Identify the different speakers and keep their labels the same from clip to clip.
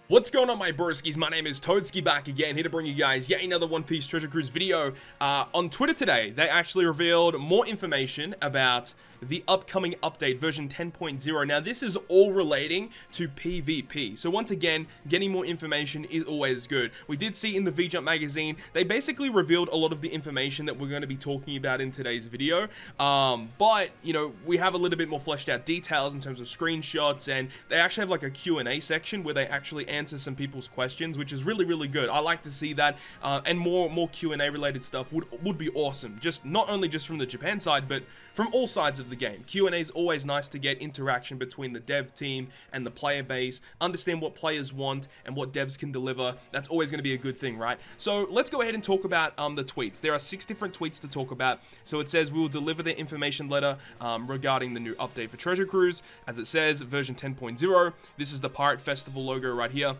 Speaker 1: What's going on, my broskiis? My name is Toadskii, back again, here to bring you guys yet another One Piece Treasure Cruise video. On Twitter today, they actually revealed more information about the upcoming update, version 10.0. Now, this is all relating to PvP. So once again, getting more information is always good. We did see in the VJump magazine, they basically revealed a lot of the information that we're going to be talking about in today's video. But, you know, we have a little bit more fleshed out details in terms of screenshots, and they actually have like a Q&A section where they actually answer some people's questions, which is really, really good. I like to see that, and more Q&A related stuff would be awesome. Just not only just from the Japan side, but from all sides of the game. Q&A is always nice to get interaction between the dev team and the player base, understand what players want and what devs can deliver. That's always going to be a good thing, right? So let's go ahead and talk about the tweets. There are 6 different tweets to talk about. So it says we will deliver the information letter regarding the new update for Treasure Cruise. As it says, version 10.0. This is the Pirate Festival logo right here.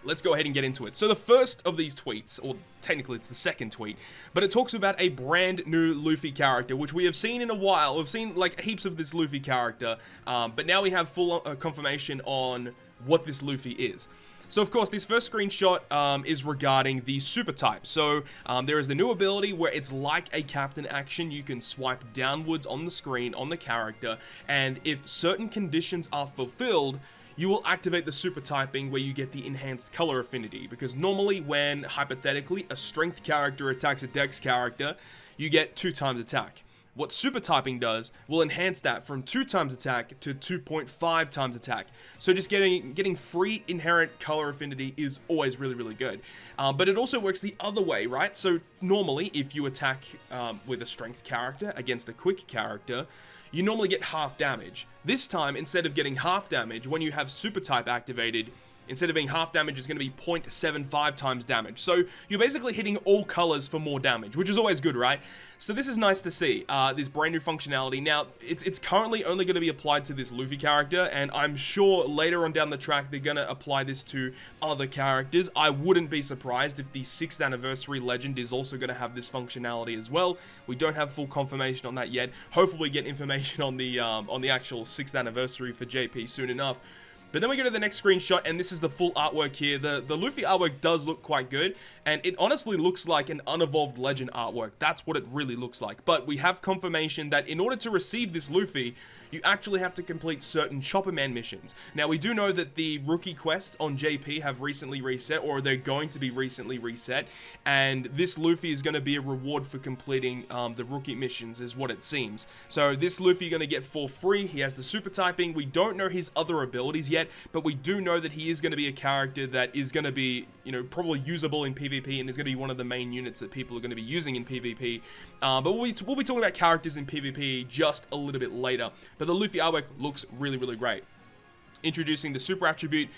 Speaker 1: Let's go ahead and get into it. So the first of these tweets, or technically it's the second tweet, but it talks about a brand new Luffy character, which we have seen in a while. We've seen like heaps of this Luffy character, but now we have full confirmation on what this Luffy is. So of course, this first screenshot is regarding the super type. So there is the new ability where it's like a captain action. You can swipe downwards on the screen on the character, and if certain conditions are fulfilled, you will activate the super typing where you get the enhanced color affinity, because normally when, hypothetically, a strength character attacks a dex character, you get 2 times attack. What super typing does will enhance that from 2 times attack to 2.5 times attack. So just getting free inherent color affinity is always really, really good. But it also works the other way, right? So normally if you attack with a strength character against a quick character, you normally get half damage. This time, instead of getting half damage, when you have super type activated, instead of being half damage, it's going to be 0.75 times damage. So you're basically hitting all colors for more damage, which is always good, right? So this is nice to see, this brand new functionality. Now, it's currently only going to be applied to this Luffy character, and I'm sure later on down the track, they're going to apply this to other characters. I wouldn't be surprised if the 6th anniversary legend is also going to have this functionality as well. We don't have full confirmation on that yet. Hopefully we get information on the actual 6th anniversary for JP soon enough. But then we go to the next screenshot, and this is the full artwork here. The Luffy artwork does look quite good, and it honestly looks like an unevolved legend artwork. That's what it really looks like. But we have confirmation that in order to receive this Luffy, you actually have to complete certain Chopper Man missions. Now, we do know that the rookie quests on JP have recently reset, or they're going to be recently reset, and this Luffy is going to be a reward for completing the rookie missions, is what it seems. So this Luffy you're going to get for free. He has the super typing. We don't know his other abilities yet, but we do know that he is going to be a character that is going to be, you know, probably usable in PvP, and is going to be one of the main units that people are going to be using in PvP. But we'll be talking about characters in PvP just a little bit later. But the Luffy artwork looks really, really great. Introducing the super attribute,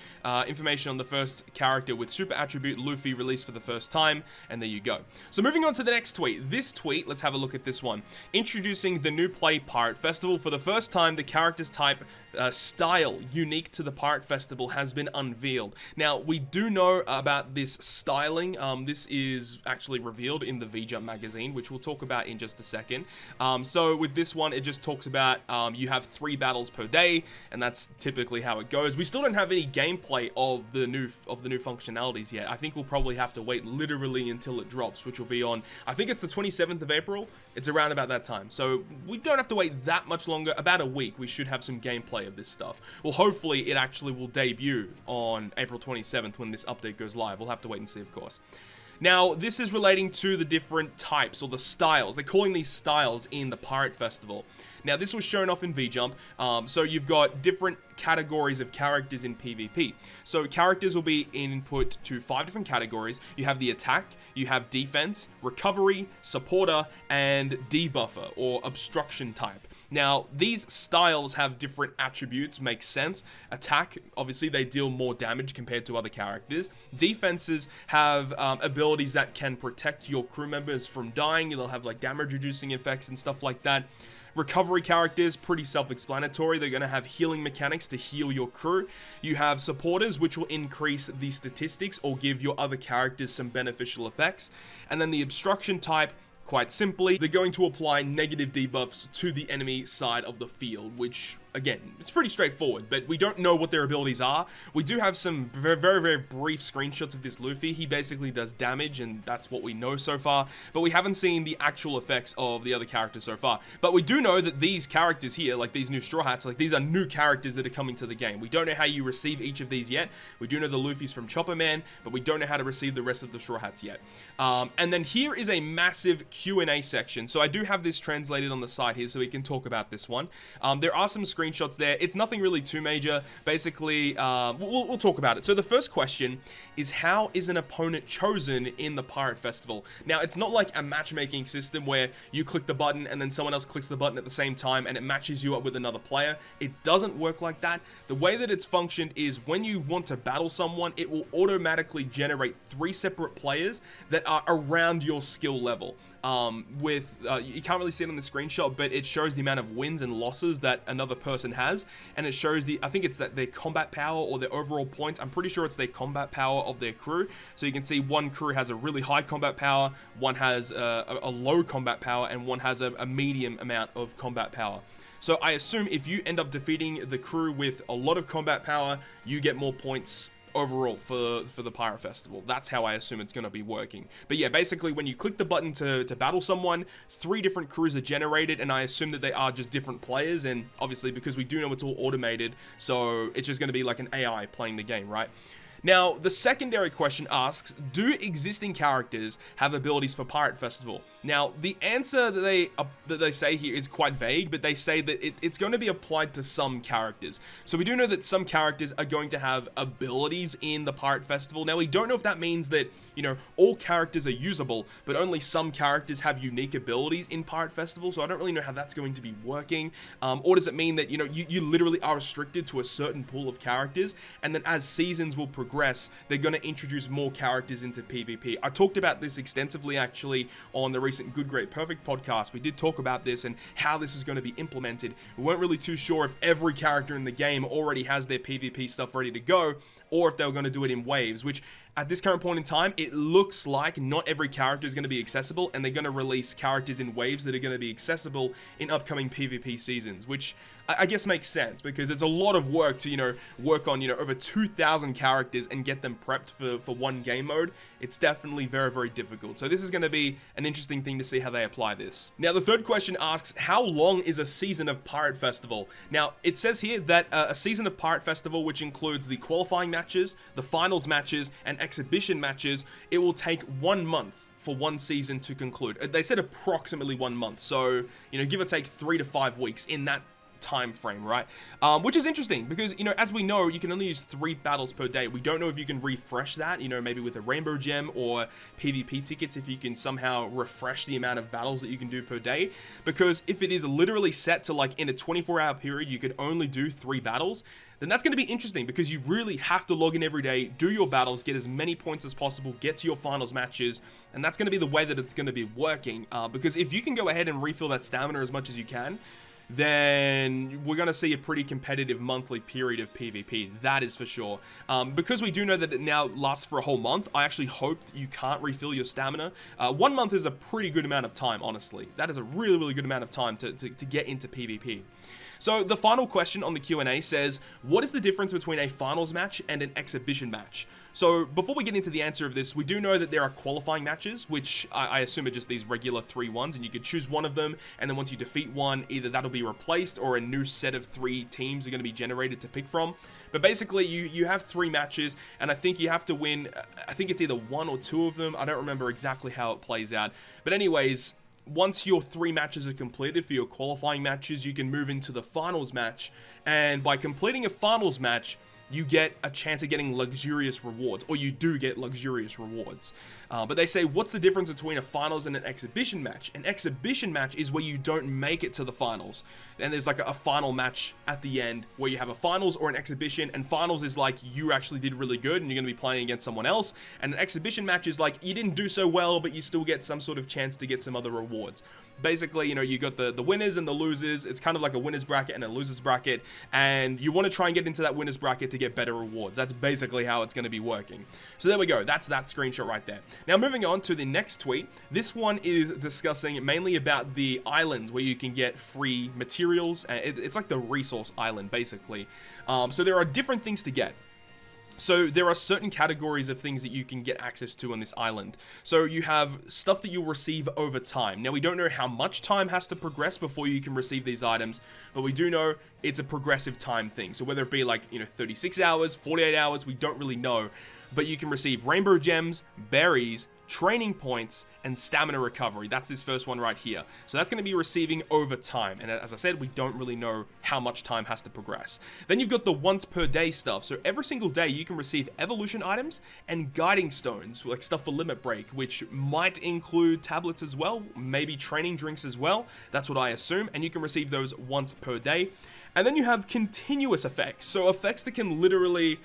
Speaker 1: information on the first character with super attribute Luffy released for the first time, and there you go. So moving on to the next tweet. This tweet, let's have a look at this one. Introducing the new play Pirate Festival. For the first time, the character's type style unique to the Pirate Festival has been unveiled. Now, we do know about this styling. This is actually revealed in the VJump magazine, which we'll talk about in just a second. So with this one, it just talks about you have 3 battles per day, and that's typically how it goes. We still don't have any gameplay of the new functionalities yet. I think we'll probably have to wait literally until it drops, which will be on, I think it's the 27th of April. It's around about that time. So we don't have to wait that much longer. About a week, we should have some gameplay of this stuff. Well, hopefully it actually will debut on April 27th when this update goes live. We'll have to wait and see, of course. Now, this is relating to the different types, or the styles. They're calling these styles in the Pirate Festival. Now, this was shown off in VJump, so you've got different categories of characters in PvP. So characters will be input to 5 different categories. You have the attack, you have defense, recovery, supporter, and debuffer, or obstruction type. Now, these styles have different attributes, makes sense. Attack, obviously, they deal more damage compared to other characters. Defenses have abilities that can protect your crew members from dying. They'll have like damage reducing effects and stuff like that. Recovery characters, pretty self-explanatory. They're going to have healing mechanics to heal your crew. You have supporters, which will increase the statistics or give your other characters some beneficial effects. And then the obstruction type, quite simply, they're going to apply negative debuffs to the enemy side of the field, which again, it's pretty straightforward, but we don't know what their abilities are. We do have some very, very, very brief screenshots of this Luffy. He basically does damage, and that's what we know so far, but we haven't seen the actual effects of the other characters so far. But we do know that these characters here, like these new Straw Hats, like these are new characters that are coming to the game. We don't know how you receive each of these yet. We do know the Luffy's from Chopper Man, but we don't know how to receive the rest of the Straw Hats yet. And then here is a massive Q&A section. So I do have this translated on the side here so we can talk about this one. There are some screenshots there. It's nothing really too major. Basically, we'll talk about it. So the first question is, how is an opponent chosen in the Pirate Festival? Now, it's not like a matchmaking system where you click the button and then someone else clicks the button at the same time and it matches you up with another player. It doesn't work like that. The way that it's functioned is when you want to battle someone, it will automatically generate 3 separate players that are around your skill level. You can't really see it on the screenshot, but it shows the amount of wins and losses that another person has, and it shows I think it's their combat power or their overall points. I'm pretty sure it's their combat power of their crew. So you can see one crew has a really high combat power, one has a low combat power, and one has a medium amount of combat power. So I assume if you end up defeating the crew with a lot of combat power, you get more points overall for the Pirate Festival. That's how I assume it's going to be working. But yeah, basically when you click the button to battle someone, 3 different crews are generated, and I assume that they are just different players, and obviously because we do know it's all automated, so it's just going to be like an AI playing the game, right? Now, the secondary question asks, do existing characters have abilities for Pirate Festival? Now, the answer that they say here is quite vague, but they say that it's going to be applied to some characters. So we do know that some characters are going to have abilities in the Pirate Festival. Now, we don't know if that means that, you know, all characters are usable, but only some characters have unique abilities in Pirate Festival, so I don't really know how that's going to be working. Or does it mean that, you know, you literally are restricted to a certain pool of characters, and then as seasons will progress, they're going to introduce more characters into PvP. I talked about this extensively actually on the recent Good Great Perfect podcast. We did talk about this and how this is going to be implemented. We weren't really too sure if every character in the game already has their PvP stuff ready to go, or if they were going to do it in waves, which at this current point in time, it looks like not every character is going to be accessible, and they're going to release characters in waves that are going to be accessible in upcoming PvP seasons, which I guess makes sense because it's a lot of work to, you know, work on, you know, over 2,000 characters and get them prepped for one game mode. It's definitely very, very difficult. So this is going to be an interesting thing to see how they apply this. Now, the third question asks, how long is a season of Pirate Festival? Now, it says here that a season of Pirate Festival, which includes the qualifying matches, the finals matches, and exhibition matches, it will take 1 month for one season to conclude. They said approximately 1 month. So, you know, give or take 3 to 5 weeks in that time frame, right? Which is interesting because, you know, as we know, you can only use 3 battles per day. We don't know if you can refresh that, you know, maybe with a rainbow gem or PvP tickets, if you can somehow refresh the amount of battles that you can do per day, because if it is literally set to, like, in a 24-hour period you could only do 3 battles, then that's going to be interesting because you really have to log in every day, do your battles, get as many points as possible, get to your finals matches, and that's going to be the way that it's going to be working, because if you can go ahead and refill that stamina as much as you can, then we're going to see a pretty competitive monthly period of PvP. That is for sure. Because we do know that it now lasts for a whole month, I actually hope that you can't refill your stamina. 1 month is a pretty good amount of time, honestly. That is a really, really good amount of time to get into PvP. So the final question on the Q&A says, what is the difference between a finals match and an exhibition match? So before we get into the answer of this, we do know that there are qualifying matches, which I assume are just these regular 3-1s, and you could choose one of them, and then once you defeat one, either that'll be replaced or a new set of 3 teams are going to be generated to pick from. But basically, you have 3 matches, and I think you have to win, I think it's either 1 or 2 of them. I don't remember exactly how it plays out. But anyways, once your 3 matches are completed for your qualifying matches, you can move into the finals match, and by completing a finals match, you get a chance of getting luxurious rewards, or you do get luxurious rewards. But they say, what's the difference between a finals and an exhibition match? An exhibition match is where you don't make it to the finals. And there's like a final match at the end where you have a finals or an exhibition, and finals is like you actually did really good and you're going to be playing against someone else. And an exhibition match is like you didn't do so well, but you still get some sort of chance to get some other rewards. basically, you know, you got the winners and the losers. It's kind of like a winners bracket and a losers bracket, and you want to try and get into that winners bracket to get better rewards. That's basically how it's going to be working. So there we go. That's that screenshot right there. Now moving on to the next tweet. This one is discussing mainly about the islands where you can get free materials. It's like the resource island, basically. So there are different things to get. So there are certain categories of things that you can get access to on this island. So you have stuff that you'll receive over time. Now we don't know how much time has to progress before you can receive these items, but we do know it's a progressive time thing. So whether it be like, you know, 36 hours, 48 hours, we don't really know, but you can receive rainbow gems, berries, training points, and stamina recovery. That's this first one right here. So that's going to be receiving over time. And as I said, we don't really know how much time has to progress. Then you've got the once per day stuff. So every single day you can receive evolution items and guiding stones, like stuff for limit break, which might include tablets as well, maybe training drinks as well. That's what I assume. And you can receive those once per day. And then you have continuous effects. So effects that can literally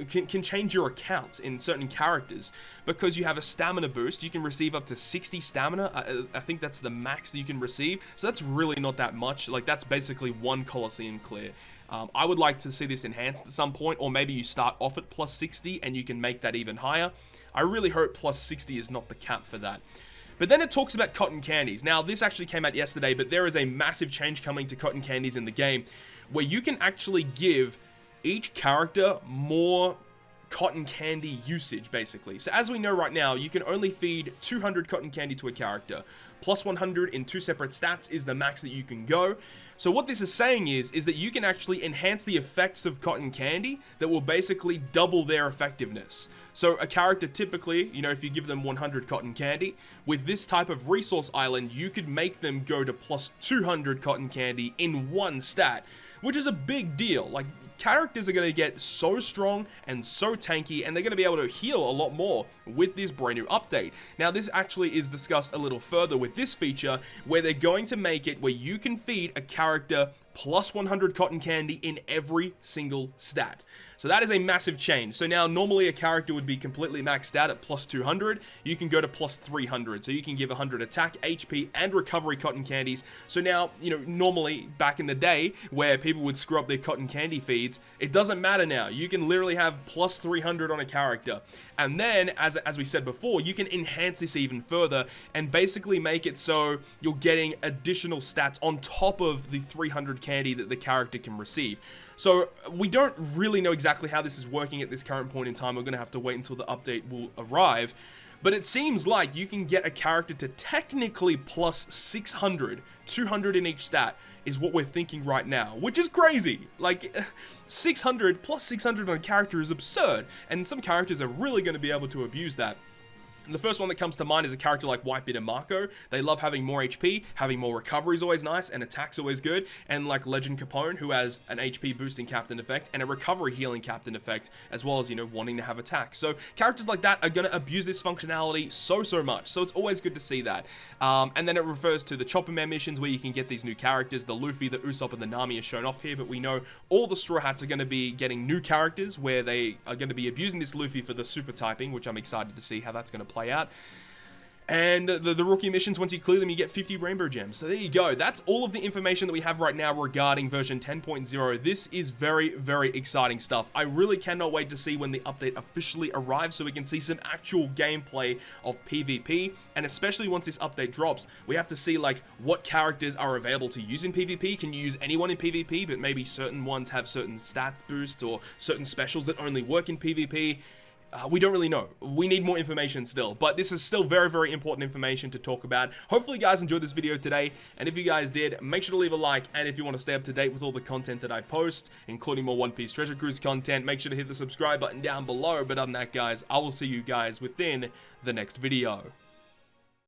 Speaker 1: can change your account in certain characters. Because you have a stamina boost, you can receive up to 60 stamina. I think that's the max that you can receive. So that's really not that much. Like, that's basically one Colosseum clear. I would like to see this enhanced at some point, or maybe you start off at plus 60 and you can make that even higher. I really hope plus 60 is not the cap for that. But then it talks about cotton candies. Now, this actually came out yesterday, but there is a massive change coming to cotton candies in the game, where you can actually give each character more cotton candy usage, basically. So as we know right now, you can only feed 200 cotton candy to a character. Plus 100 in 2 separate stats is the max that you can go. So what this is saying is that you can actually enhance the effects of cotton candy that will basically double their effectiveness. So a character typically, you know, if you give them 100 cotton candy, with this type of resource island, you could make them go to plus 200 cotton candy in one stat, which is a big deal. Like, characters are going to get so strong and so tanky, and they're going to be able to heal a lot more with this brand new update. Now, this actually is discussed a little further with this feature, where they're going to make it where you can feed a character plus 100 cotton candy in every single stat. So that is a massive change. So now normally a character would be completely maxed out at plus 200. You can go to plus 300. So you can give 100 attack, HP, and recovery cotton candies. So now, you know, normally back in the day where people would screw up their cotton candy feeds, it doesn't matter now. You can literally have plus 300 on a character. And then, as we said before, you can enhance this even further and basically make it so you're getting additional stats on top of the 300 candy that the character can receive. So we don't really know exactly how this is working at this current point in time. We're going to have to wait until the update will arrive. But it seems like you can get a character to technically plus 600, 200 in each stat is what we're thinking right now, which is crazy. Like, 600 plus 600 on a character is absurd, and some characters are really going to be able to abuse that. The first one that comes to mind is a character like Whitebeard and Marco. They love having more HP, having more recovery is always nice, and attack's always good. And like Legend Capone, who has an HP boosting captain effect and a recovery healing captain effect, as well as, you know, wanting to have attack. So characters like that are going to abuse this functionality so much. So it's always good to see that. And then it refers to the Chopper Man missions where you can get these new characters. The Luffy, the Usopp, and the Nami are shown off here, but we know all the Straw Hats are going to be getting new characters where they are going to be abusing this Luffy for the super typing, which I'm excited to see how that's going to play out. And the rookie missions, once you clear them, you get 50 rainbow gems. So there you go. That's all of the information that we have right now regarding version 10.0. This is very exciting stuff. I really cannot wait to see when the update officially arrives so we can see some actual gameplay of PvP. And especially once this update drops, we have to see like what characters are available to use in PvP. Can you use anyone in PvP, but maybe certain ones have certain stats boosts or certain specials that only work in PvP? We don't really know. We need more information still, but this is still very important information to talk about. Hopefully you guys enjoyed this video today, and if you guys did, make sure to leave a like, and if you want to stay up to date with all the content that I post, including more One Piece Treasure Cruise content, make sure to hit the subscribe button down below. But other than that, guys, I will see you guys within the next video.